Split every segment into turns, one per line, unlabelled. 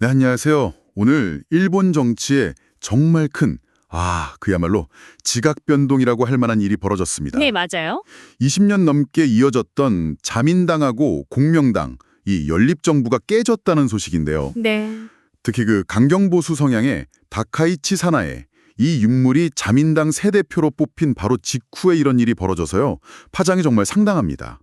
네, 안녕하세요. 오늘 일본 정치에 정말 큰, 그야말로 지각 변동이라고 할 만한 일이
네,
벌어졌습니다.
맞아요.
20년 넘게 이어졌던 자민당하고 공명당, 이 연립정부가 깨졌다는 소식인데요.
네.
특히 그 강경보수 성향의 다카이치 사나에 이 인물이 자민당 새 대표로 뽑힌 바로 직후에 이런 일이 벌어져서요. 파장이 정말 상당합니다.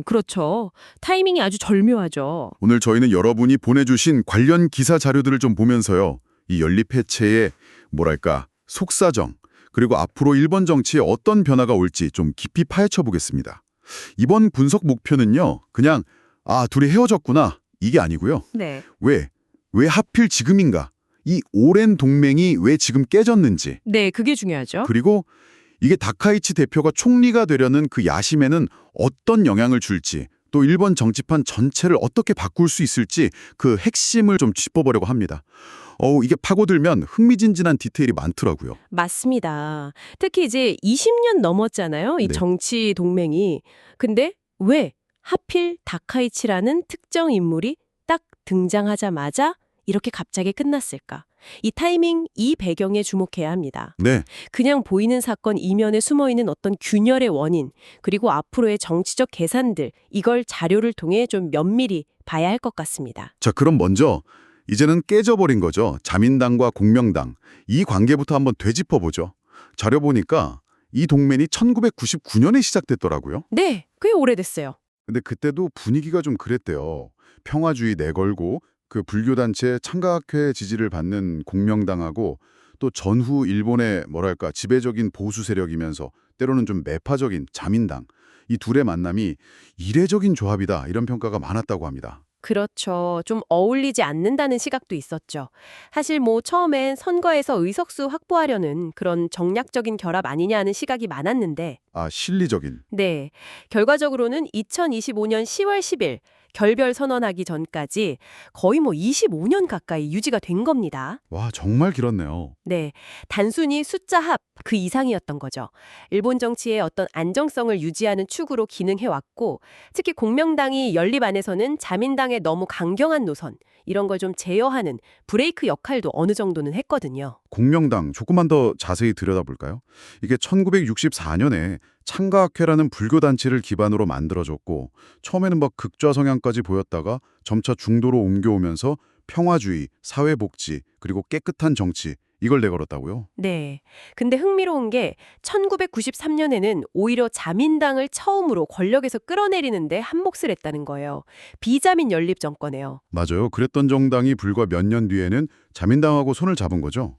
그렇죠. 타이밍이 아주 절묘하죠.
오늘 저희는 여러분이 보내주신 관련 기사 자료들을 좀 보면서요. 이 연립 해체의 뭐랄까 속사정 그리고 앞으로 일본 정치에 어떤 변화가 올지 좀 깊이 파헤쳐 보겠습니다. 이번 분석 목표는요. 그냥 둘이 헤어졌구나 이게 아니고요.
네.
왜 하필 지금인가? 이 오랜 동맹이 왜 지금 깨졌는지
네, 그게 중요하죠.
그리고 이게 다카이치 대표가 총리가 되려는 그 야심에는 어떤 영향을 줄지 또 일본 정치판 전체를 어떻게 바꿀 수 있을지 그 핵심을 좀 짚어보려고 합니다. 이게 파고들면 흥미진진한 디테일이 많더라고요.
맞습니다. 특히 이제 20년 넘었잖아요. 이
네.
정치 동맹이. 근데 왜 하필 다카이치라는 특정 인물이 딱 등장하자마자 이렇게 갑자기 끝났을까? 이 타이밍, 이 배경에 주목해야 합니다.
네,
그냥 보이는 사건 이면에 숨어있는 어떤 균열의 원인, 그리고 앞으로의 정치적 계산들, 이걸 자료를 통해 좀 면밀히 봐야 할 것 같습니다.
자 그럼 먼저 이제는 깨져버린 거죠. 자민당과 공명당. 이 관계부터 한번 되짚어보죠. 자료 보니까 이 동맹이 1999년에 시작됐더라고요.
네, 꽤 오래됐어요.
근데 그때도 분위기가 좀 그랬대요. 평화주의 내걸고 그 불교단체 창가학회 지지를 받는 공명당하고 또 전후 일본의 뭐랄까 지배적인 보수 세력이면서 때로는 좀 매파적인 자민당. 이 둘의 만남이 이례적인 조합이다 이런 평가가 많았다고 합니다.
그렇죠. 좀 어울리지 않는다는 시각도 있었죠. 사실 뭐 처음엔 선거에서 의석수 확보하려는 그런 정략적인 결합 아니냐 하는 시각이 많았는데
실리적인.
네. 결과적으로는 2025년 10월 10일 결별 선언하기 전까지 거의 뭐 25년 가까이 유지가 된 겁니다.
와, 정말 길었네요.
네. 단순히 숫자 합 그 이상이었던 거죠. 일본 정치의 어떤 안정성을 유지하는 축으로 기능해왔고 특히 공명당이 연립 안에서는 자민당의 너무 강경한 노선 이런 걸 좀 제어하는 브레이크 역할도 어느 정도는 했거든요.
공명당 조금만 더 자세히 들여다볼까요? 이게 1964년에 창가학회라는 불교단체를 기반으로 만들어졌고 처음에는 막 극좌 성향까지 보였다가 점차 중도로 옮겨오면서 평화주의, 사회복지, 그리고 깨끗한 정치 이걸 내걸었다고요?
네. 근데 흥미로운 게 1993년에는 오히려 자민당을 처음으로 권력에서 끌어내리는데 한몫을 했다는 거예요. 비자민 연립 정권에요.
맞아요. 그랬던 정당이 불과 몇 년 뒤에는 자민당하고 손을 잡은 거죠.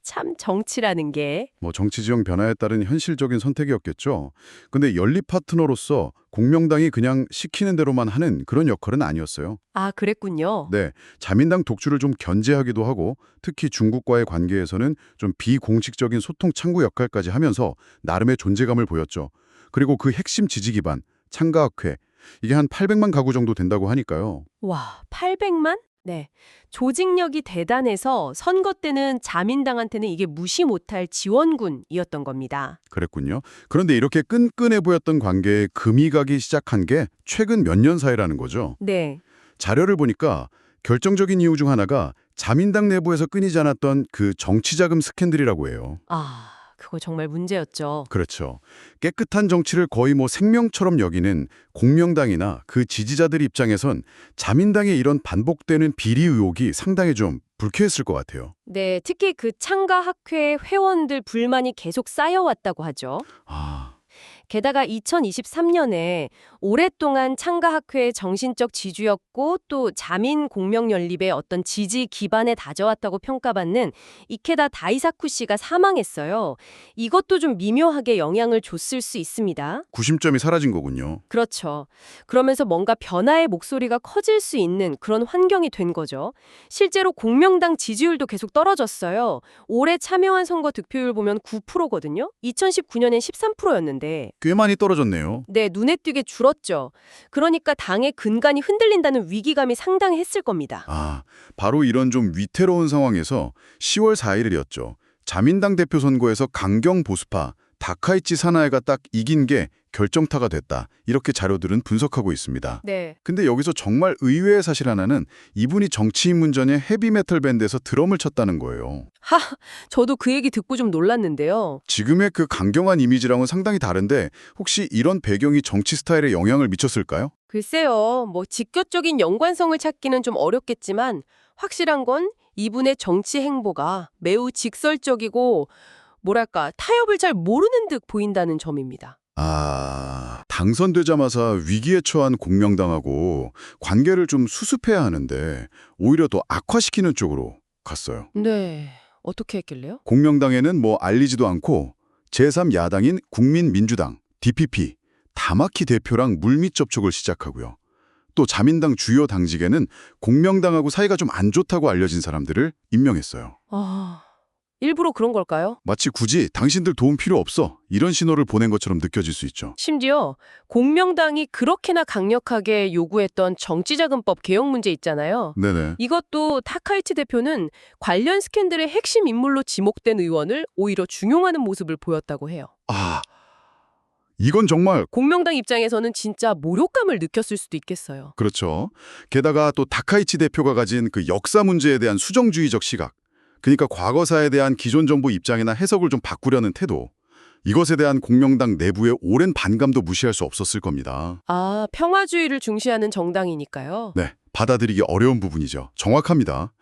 참 정치라는 게.
뭐 정치 지형 변화에 따른 현실적인 선택이었겠죠. 근데 연립 파트너로서 공명당이 그냥 시키는 대로만 하는 그런 역할은 아니었어요.
아, 그랬군요.
네, 자민당 독주를 좀 견제하기도 하고 특히 중국과의 관계에서는 좀 비공식적인 소통 창구 역할까지 하면서 나름의 존재감을 보였죠. 그리고 그 핵심 지지 기반, 창가학회, 이게 한 800만 가구 정도 된다고 하니까요.
와, 800만? 네. 조직력이 대단해서 선거 때는 자민당한테는 이게 무시 못할 지원군이었던 겁니다.
그랬군요. 그런데 이렇게 끈끈해 보였던 관계에 금이 가기 시작한 게 최근 몇 년 사이라는 거죠.
네.
자료를 보니까 결정적인 이유 중 하나가 자민당 내부에서 끊이지 않았던 그 정치자금 스캔들이라고 해요.
아, 그거 정말 문제였죠.
그렇죠. 깨끗한 정치를 거의 뭐 생명처럼 여기는 공명당이나 그 지지자들 입장에선 자민당의 이런 반복되는 비리 의혹이 상당히 좀 불쾌했을 것 같아요.
네, 특히 그 창가 학회 회원들 불만이 계속 쌓여왔다고 하죠.
아,
게다가 2023년에 오랫동안 창가학회의 정신적 지주였고 또 자민 공명연립의 어떤 지지 기반에 다져왔다고 평가받는 이케다 다이사쿠 씨가 사망했어요. 이것도 좀 미묘하게 영향을 줬을 수 있습니다.
구심점이 사라진 거군요.
그렇죠. 그러면서 뭔가 변화의 목소리가 커질 수 있는 그런 환경이 된 거죠. 실제로 공명당 지지율도 계속 떨어졌어요. 올해 참여한 선거 득표율 보면 9%거든요. 2019년엔 13%였는데
꽤 많이 떨어졌네요.
네, 눈에 띄게 줄었죠. 그러니까 당의 근간이 흔들린다는 위기감이 상당히 했을 겁니다.
바로 이런 좀 위태로운 상황에서 10월 4일이었죠. 자민당 대표 선거에서 강경 보수파 다카이치 사나에가 딱 이긴 게 결정타가 됐다. 이렇게 자료들은 분석하고 있습니다.
네.
근데 여기서 정말 의외의 사실 하나는 이분이 정치인문전에 헤비메탈 밴드에서 드럼을 쳤다는 거예요.
저도 그 얘기 듣고 좀 놀랐는데요.
지금의 그 강경한 이미지랑은 상당히 다른데 혹시 이런 배경이 정치 스타일에 영향을 미쳤을까요?
글쎄요, 뭐 직접적인 연관성을 찾기는 좀 어렵겠지만 확실한 건 이분의 정치 행보가 매우 직설적이고 뭐랄까 타협을 잘 모르는 듯 보인다는 점입니다.
당선되자마자 위기에 처한 공명당하고 관계를 좀 수습해야 하는데 오히려 더 악화시키는 쪽으로 갔어요.
네, 어떻게 했길래요?
공명당에는 뭐 알리지도 않고 제3야당인 국민민주당, DPP, 다마키 대표랑 물밑 접촉을 시작하고요. 또 자민당 주요 당직에는 공명당하고 사이가 좀 안 좋다고 알려진 사람들을 임명했어요.
일부러 그런 걸까요?
마치 굳이 당신들 도움 필요 없어 이런 신호를 보낸 것처럼 느껴질 수 있죠.
심지어 공명당이 그렇게나 강력하게 요구했던 정치자금법 개혁 문제 있잖아요.
네네.
이것도 타카이치 대표는 관련 스캔들의 핵심 인물로 지목된 의원을 오히려 중용하는 모습을 보였다고 해요.
이건 정말
공명당 입장에서는 진짜 모욕감을 느꼈을 수도 있겠어요.
그렇죠. 게다가 또 다카이치 대표가 가진 그 역사 문제에 대한 수정주의적 시각, 그러니까 과거사에 대한 기존 정부 입장이나 해석을 좀 바꾸려는 태도, 이것에 대한 공명당 내부의 오랜 반감도 무시할 수 없었을 겁니다.
평화주의를 중시하는 정당이니까요.
네, 받아들이기 어려운 부분이죠. 정확합니다.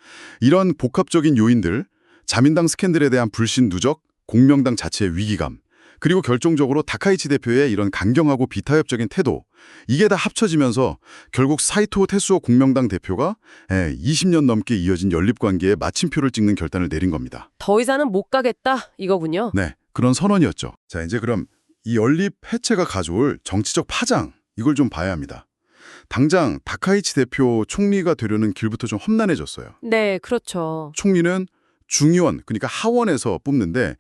이런 복합적인 요인들, 자민당 스캔들에 대한 불신 누적, 공명당 자체의 위기감, 그리고 결정적으로 다카이치 대표의 이런 강경하고 비타협적인 태도, 이게 다 합쳐지면서 결국 사이토 테수오 공명당 대표가 20년 넘게 이어진 연립관계에 마침표를 찍는 결단을 내린 겁니다.
더 이상은 못 가겠다 이거군요.
네, 그런 선언이었죠. 자, 이제 그럼 이 연립 해체가 가져올 정치적 파장, 이걸 좀 봐야 합니다. 당장 다카이치 대표 총리가 되려는 길부터 좀 험난해졌어요.
네, 그렇죠.
총리는 중의원, 그러니까 하원에서 뽑는데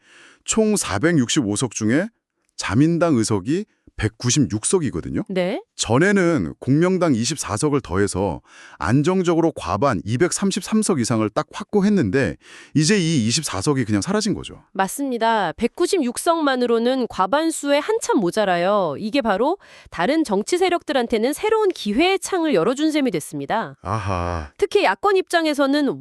총 465석 중에 자민당 의석이 196석이거든요.
네.
전에는 공명당 24석을 더해서 안정적으로 과반 233석 이상을 딱 확보했는데 이제 이 24석이 그냥 사라진 거죠.
맞습니다. 196석만으로는 과반수에 한참 모자라요. 이게 바로 다른 정치 세력들한테는 새로운 기회의 창을 열어준 셈이 됐습니다.
아하.
특히 야권 입장에서는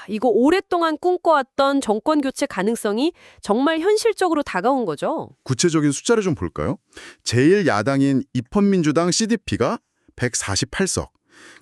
이거 오랫동안 꿈꿔왔던 정권 교체 가능성이 정말 현실적으로 다가온 거죠.
구체적인 숫자를 좀 볼까요? 제1야당인 입헌민주당 CDP가 148석,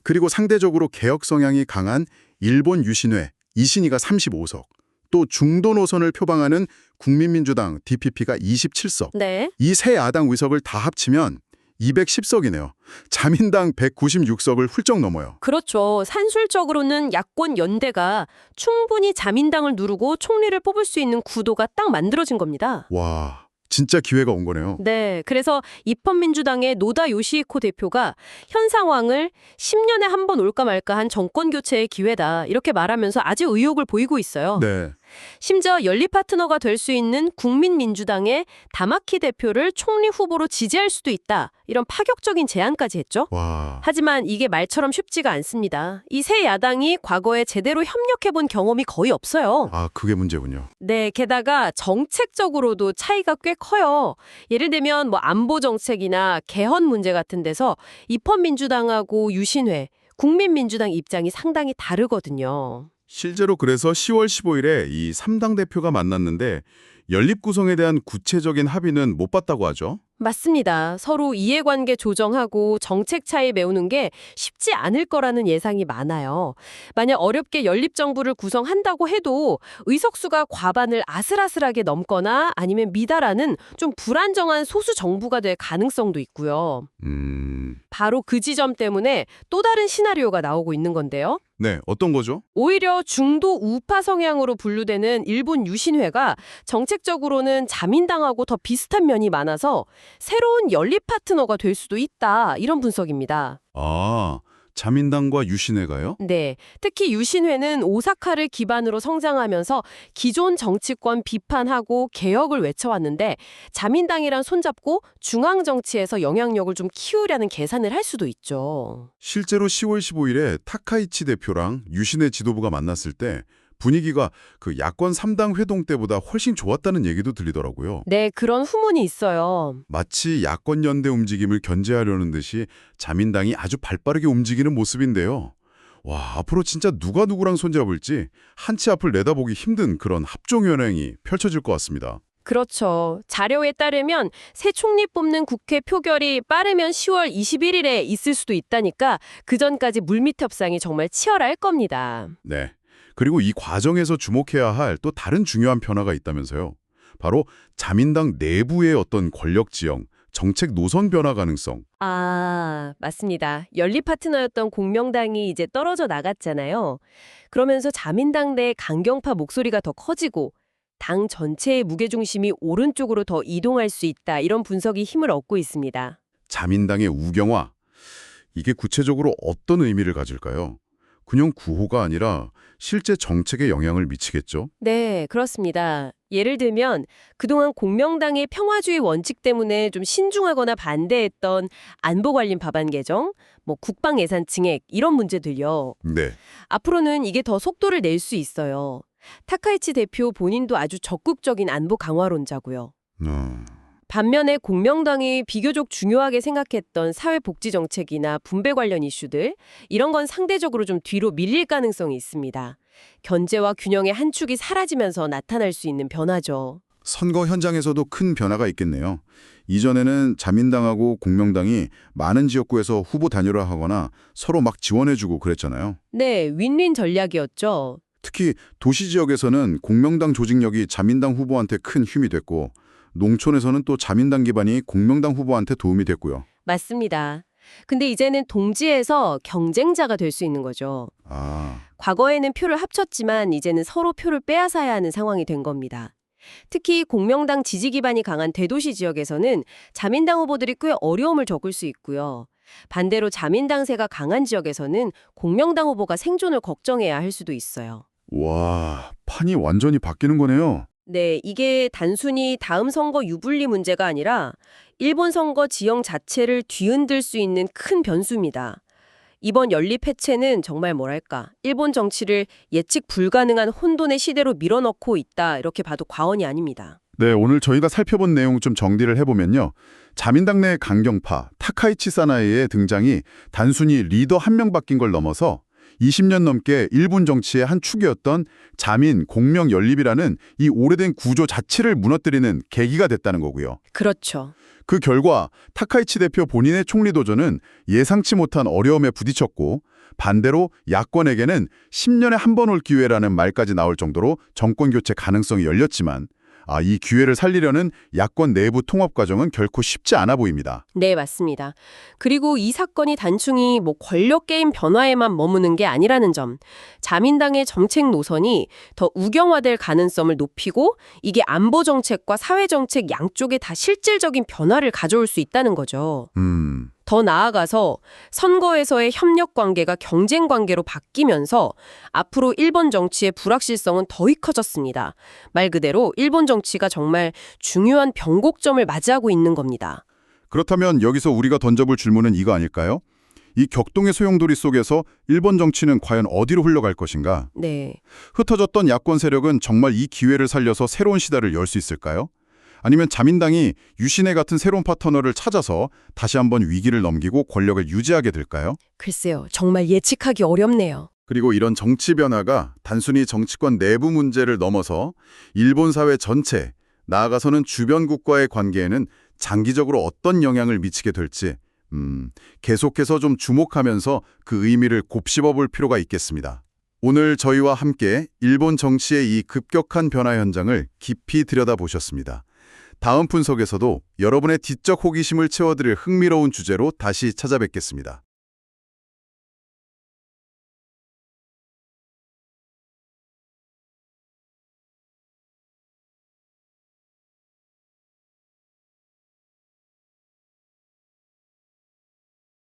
그리고 상대적으로 개혁 성향이 강한 일본 유신회 이신이가 35석, 또 중도 노선을 표방하는 국민민주당 DPP가 27석.
네.
이 세 야당 의석을 다 합치면 210석이네요. 자민당 196석을 훌쩍 넘어요.
그렇죠. 산술적으로는 야권 연대가 충분히 자민당을 누르고 총리를 뽑을 수 있는 구도가 딱 만들어진 겁니다.
와, 진짜 기회가 온 거네요.
네, 그래서 입헌민주당의 노다 요시히코 대표가 현 상황을 10년에 한 번 올까 말까 한 정권 교체의 기회다 이렇게 말하면서 아주 의욕을 보이고 있어요.
네.
심지어 연립 파트너가 될 수 있는 국민민주당의 다마키 대표를 총리 후보로 지지할 수도 있다 이런 파격적인 제안까지 했죠.
와.
하지만 이게 말처럼 쉽지가 않습니다. 이 세 야당이 과거에 제대로 협력해본 경험이 거의 없어요.
그게 문제군요.
네, 게다가 정책적으로도 차이가 꽤 커요. 예를 들면 안보 정책이나 개헌 문제 같은 데서 입헌민주당하고 유신회, 국민민주당 입장이 상당히 다르거든요.
실제로 그래서 10월 15일에 이 3당 대표가 만났는데 연립 구성에 대한 구체적인 합의는 못 봤다고 하죠.
맞습니다. 서로 이해관계 조정하고 정책 차이 메우는 게 쉽지 않을 거라는 예상이 많아요. 만약 어렵게 연립정부를 구성한다고 해도 의석수가 과반을 아슬아슬하게 넘거나 아니면 미달하는 좀 불안정한 소수 정부가 될 가능성도 있고요. 바로 그 지점 때문에 또 다른 시나리오가 나오고 있는 건데요.
네, 어떤 거죠?
오히려 중도 우파 성향으로 분류되는 일본 유신회가 정책적으로는 자민당하고 더 비슷한 면이 많아서 새로운 연립 파트너가 될 수도 있다. 이런 분석입니다.
자민당과 유신회가요?
네, 특히 유신회는 오사카를 기반으로 성장하면서 기존 정치권 비판하고 개혁을 외쳐왔는데 자민당이랑 손잡고 중앙 정치에서 영향력을 좀 키우려는 계산을 할 수도 있죠.
실제로 10월 15일에 타카이치 대표랑 유신회 지도부가 만났을 때 분위기가 그 야권 3당 회동 때보다 훨씬 좋았다는 얘기도 들리더라고요.
네, 그런 후문이 있어요.
마치 야권 연대 움직임을 견제하려는 듯이 자민당이 아주 발빠르게 움직이는 모습인데요. 와, 앞으로 진짜 누가 누구랑 손잡을지 한 치 앞을 내다보기 힘든 그런 합종연행이 펼쳐질 것 같습니다.
그렇죠. 자료에 따르면 새 총리 뽑는 국회 표결이 빠르면 10월 21일에 있을 수도 있다니까 그 전까지 물밑 협상이 정말 치열할 겁니다.
네. 그리고 이 과정에서 주목해야 할 또 다른 중요한 변화가 있다면서요. 바로 자민당 내부의 어떤 권력 지형, 정책 노선 변화 가능성.
아, 맞습니다. 연립 파트너였던 공명당이 이제 떨어져 나갔잖아요. 그러면서 자민당 내 강경파 목소리가 더 커지고 당 전체의 무게중심이 오른쪽으로 더 이동할 수 있다. 이런 분석이 힘을 얻고 있습니다.
자민당의 우경화. 이게 구체적으로 어떤 의미를 가질까요? 그냥 구호가 아니라 실제 정책에 영향을 미치겠죠?
네, 그렇습니다. 예를 들면 그동안 공명당의 평화주의 원칙 때문에 좀 신중하거나 반대했던 안보관련 법안 개정, 국방 예산 증액 이런 문제들요.
네.
앞으로는 이게 더 속도를 낼 수 있어요. 타카이치 대표 본인도 아주 적극적인 안보 강화론자고요. 반면에 공명당이 비교적 중요하게 생각했던 사회복지 정책이나 분배 관련 이슈들, 이런 건 상대적으로 좀 뒤로 밀릴 가능성이 있습니다. 견제와 균형의 한 축이 사라지면서 나타날 수 있는 변화죠.
선거 현장에서도 큰 변화가 있겠네요. 이전에는 자민당하고 공명당이 많은 지역구에서 후보 단일화하거나 서로 막 지원해주고 그랬잖아요.
네, 윈윈 전략이었죠.
특히 도시 지역에서는 공명당 조직력이 자민당 후보한테 큰 힘이 됐고 농촌에서는 또 자민당 기반이 공명당 후보한테 도움이 됐고요.
맞습니다. 근데 이제는 동지에서 경쟁자가 될 수 있는 거죠.
아,
과거에는 표를 합쳤지만 이제는 서로 표를 빼앗아야 하는 상황이 된 겁니다. 특히 공명당 지지 기반이 강한 대도시 지역에서는 자민당 후보들이 꽤 어려움을 겪을 수 있고요. 반대로 자민당세가 강한 지역에서는 공명당 후보가 생존을 걱정해야 할 수도 있어요.
와, 판이 완전히 바뀌는 거네요.
네, 이게 단순히 다음 선거 유불리 문제가 아니라 일본 선거 지형 자체를 뒤흔들 수 있는 큰 변수입니다. 이번 연립 해체는 정말 일본 정치를 예측 불가능한 혼돈의 시대로 밀어넣고 있다, 이렇게 봐도 과언이 아닙니다.
네, 오늘 저희가 살펴본 내용 좀 정리를 해보면요. 자민당 내 강경파, 타카이치 사나이의 등장이 단순히 리더 한 명 바뀐 걸 넘어서 20년 넘게 일본 정치의 한 축이었던 자민, 공명 연립이라는 이 오래된 구조 자체를 무너뜨리는 계기가 됐다는 거고요.
그렇죠.
그 결과 타카이치 대표 본인의 총리 도전은 예상치 못한 어려움에 부딪혔고 반대로 야권에게는 10년에 한 번 올 기회라는 말까지 나올 정도로 정권 교체 가능성이 열렸지만 이 기회를 살리려는 야권 내부 통합 과정은 결코 쉽지 않아 보입니다.
네, 맞습니다. 그리고 이 사건이 단순히 권력 게임 변화에만 머무는 게 아니라는 점, 자민당의 정책 노선이 더 우경화될 가능성을 높이고 이게 안보 정책과 사회 정책 양쪽에 다 실질적인 변화를 가져올 수 있다는 거죠. 더 나아가서 선거에서의 협력 관계가 경쟁 관계로 바뀌면서 앞으로 일본 정치의 불확실성은 더욱 커졌습니다. 말 그대로 일본 정치가 정말 중요한 변곡점을 맞이하고 있는 겁니다.
그렇다면 여기서 우리가 던져볼 질문은 이거 아닐까요? 이 격동의 소용돌이 속에서 일본 정치는 과연 어디로 흘러갈 것인가?
네.
흩어졌던 야권 세력은 정말 이 기회를 살려서 새로운 시대를 열 수 있을까요? 아니면 자민당이 유신의 같은 새로운 파트너를 찾아서 다시 한번 위기를 넘기고 권력을 유지하게 될까요?
글쎄요, 정말 예측하기 어렵네요.
그리고 이런 정치 변화가 단순히 정치권 내부 문제를 넘어서 일본 사회 전체, 나아가서는 주변국과의 관계에는 장기적으로 어떤 영향을 미치게 될지 계속해서 좀 주목하면서 그 의미를 곱씹어 볼 필요가 있겠습니다. 오늘 저희와 함께 일본 정치의 이 급격한 변화 현장을 깊이 들여다보셨습니다. 다음 분석에서도 여러분의 지적 호기심을 채워드릴 흥미로운 주제로 다시 찾아뵙겠습니다.